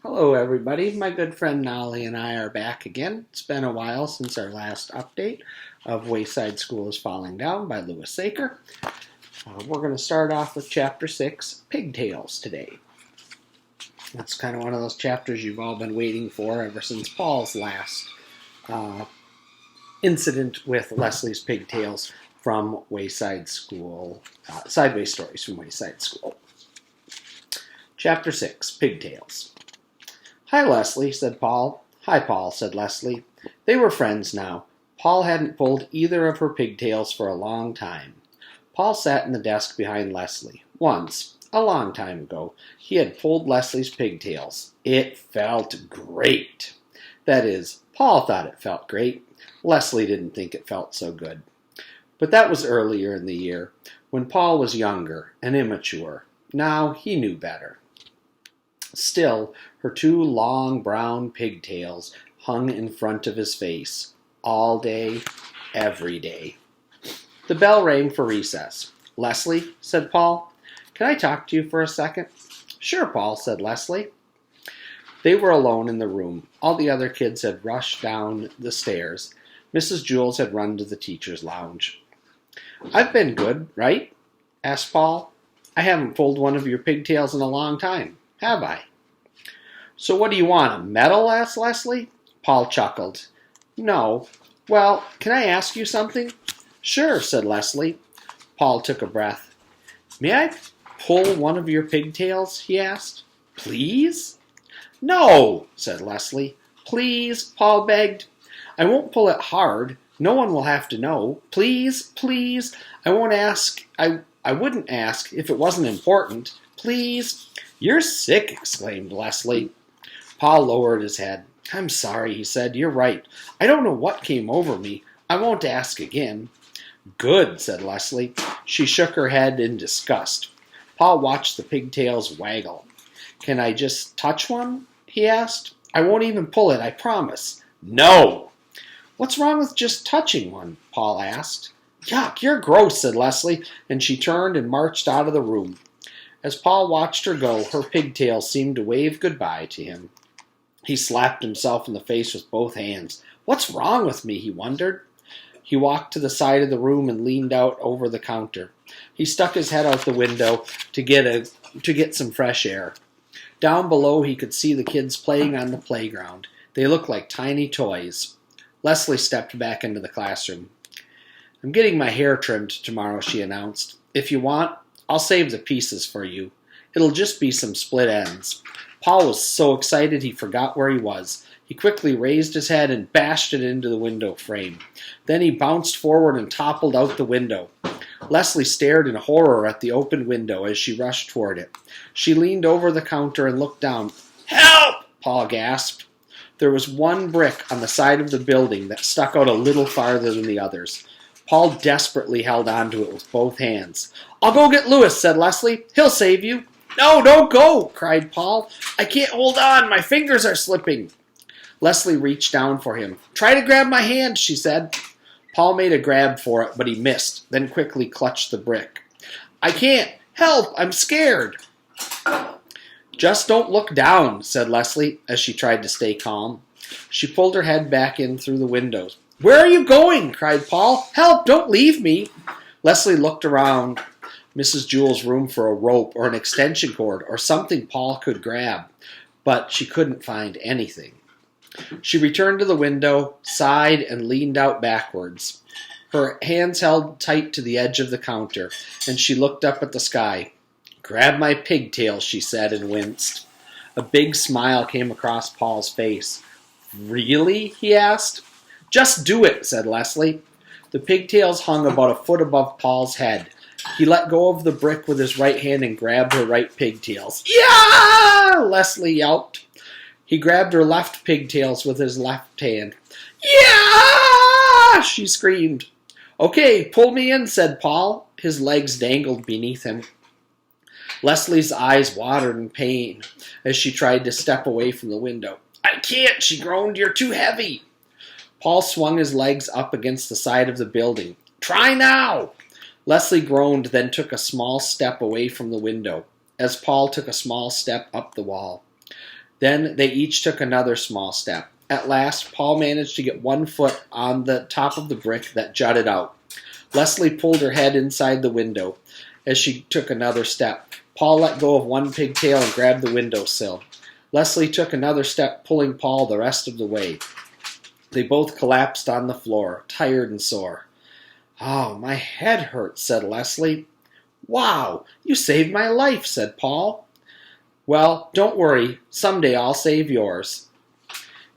Hello, everybody. My good friend Nolly and I are back again. It's been a while since our last update of Wayside School is Falling Down by Lewis Sachar. We're going to start off with Chapter 6, Pigtails, today. That's kind of one of those chapters you've all been waiting for ever since Paul's last incident with Leslie's pigtails from Wayside School, Sideways Stories from Wayside School. Chapter 6, Pigtails. "Hi, Leslie," said Paul. "Hi, Paul," said Leslie. They were friends now. Paul hadn't pulled either of her pigtails for a long time. Paul sat in the desk behind Leslie. Once, a long time ago, he had pulled Leslie's pigtails. It felt great. That is, Paul thought it felt great. Leslie didn't think it felt so good. But that was earlier in the year, when Paul was younger and immature. Now he knew better. Still, her two long brown pigtails hung in front of his face, all day, every day. The bell rang for recess. "Leslie," said Paul, "can I talk to you for a second?" "Sure, Paul," said Leslie. They were alone in the room. All the other kids had rushed down the stairs. Mrs. Jules had run to the teacher's lounge. "I've been good, right?" asked Paul. "I haven't pulled one of your pigtails in a long time, have I?" "So what do you want, a medal?" asked Leslie. Paul chuckled. "No. Well, can I ask you something?" "Sure," said Leslie. Paul took a breath. "May I pull one of your pigtails?" he asked. "Please?" "No," said Leslie. "Please," Paul begged. "I won't pull it hard. No one will have to know. Please, please. I won't ask. I wouldn't ask if it wasn't important. Please." "You're sick," exclaimed Leslie. Paul lowered his head. "I'm sorry," he said. "You're right. I don't know what came over me. I won't ask again." "Good," said Leslie. She shook her head in disgust. Paul watched the pigtails waggle. "Can I just touch one?" he asked. "I won't even pull it, I promise." "No!" "What's wrong with just touching one?" Paul asked. "Yuck, you're gross," said Leslie, and she turned and marched out of the room. As Paul watched her go, her pigtails seemed to wave goodbye to him. He slapped himself in the face with both hands. "What's wrong with me?" he wondered. He walked to the side of the room and leaned out over the counter. He stuck his head out the window to get some fresh air. Down below he could see the kids playing on the playground. They looked like tiny toys. Leslie stepped back into the classroom. "I'm getting my hair trimmed tomorrow," she announced. "If you want, I'll save the pieces for you. It'll just be some split ends." Paul was so excited he forgot where he was. He quickly raised his head and bashed it into the window frame. Then he bounced forward and toppled out the window. Leslie stared in horror at the open window as she rushed toward it. She leaned over the counter and looked down. "Help!" Paul gasped. There was one brick on the side of the building that stuck out a little farther than the others. Paul desperately held onto it with both hands. "I'll go get Lewis," said Leslie. "He'll save you." "No, don't go," cried Paul. "I can't hold on. My fingers are slipping." Leslie reached down for him. "Try to grab my hand," she said. Paul made a grab for it, but he missed, then quickly clutched the brick. "I can't. Help! I'm scared." "Just don't look down," said Leslie, as she tried to stay calm. She pulled her head back in through the windows. "Where are you going?" cried Paul. "Help! Don't leave me." Leslie looked around Mrs. Jules' room for a rope or an extension cord or something Paul could grab, but she couldn't find anything. She returned to the window, sighed, and leaned out backwards. Her hands held tight to the edge of the counter, and she looked up at the sky. "Grab my pigtails," she said, and winced. A big smile came across Paul's face. "Really?" he asked. "Just do it," said Leslie. The pigtails hung about a foot above Paul's head. He let go of the brick with his right hand and grabbed her right pigtails. "Yeah!" Leslie yelped. He grabbed her left pigtails with his left hand. "Yeah!" she screamed. "Okay, pull me in," said Paul. His legs dangled beneath him. Leslie's eyes watered in pain as she tried to step away from the window. "I can't," she groaned. "You're too heavy." Paul swung his legs up against the side of the building. "Try now!" Leslie groaned, then took a small step away from the window, as Paul took a small step up the wall. Then they each took another small step. At last, Paul managed to get one foot on the top of the brick that jutted out. Leslie pulled her head inside the window. As she took another step, Paul let go of one pigtail and grabbed the windowsill. Leslie took another step, pulling Paul the rest of the way. They both collapsed on the floor, tired and sore. "Oh, my head hurts," said Leslie. "Wow, you saved my life," said Paul. "Well, don't worry. Someday I'll save yours."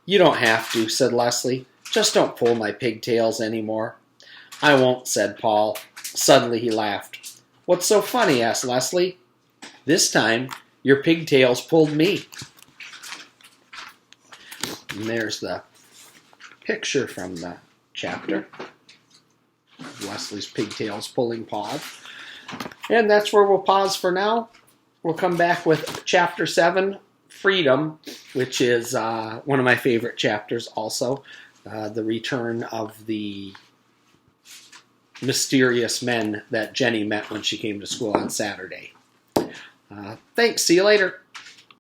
"You don't have to," said Leslie. "Just don't pull my pigtails anymore." "I won't," said Paul. Suddenly he laughed. "What's so funny?" asked Leslie. "This time, your pigtails pulled me." And there's the picture from the chapter. Leslie's pigtails pulling Paul. And that's where we'll pause for now. We'll come back with Chapter 7, Freedom, which is one of my favorite chapters also. The return of the mysterious men that Jenny met when she came to school on Saturday. Thanks. See you later.